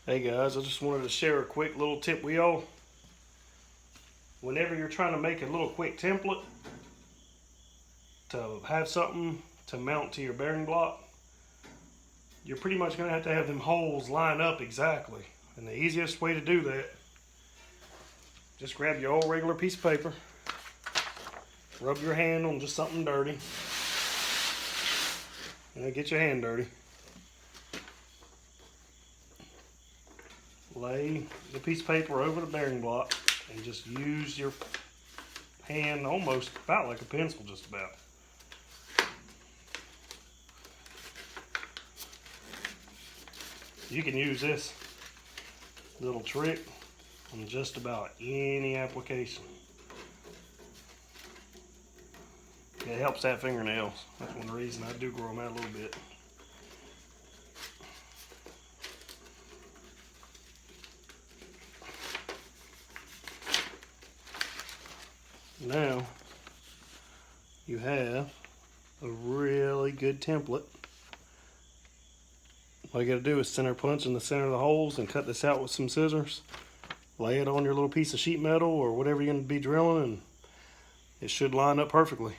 Hey guys, I just wanted to share a quick little tip with y'all. Whenever you're trying to make a little quick template to have something to mount to your bearing block, you're pretty much going to have them holes line up exactly. And the easiest way to do that, just grab your old regular piece of paper, rub your hand on just something dirty, and get your hand dirty. Lay the piece of paper over the bearing block and just use your hand almost about like a pencil, just about. You can use this little trick on just about any application. It helps that fingernails. That's one reason I do grow them out a little bit. Now you have a really good template. All you got to do is center punch in the center of the holes and cut this out with some scissors. Lay it on your little piece of sheet metal or whatever you're going to be drilling, and it should line up perfectly.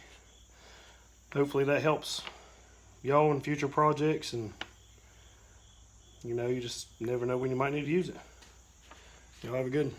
Hopefully that helps y'all in future projects, and you just never know when you might need to use it. Y'all have a good one.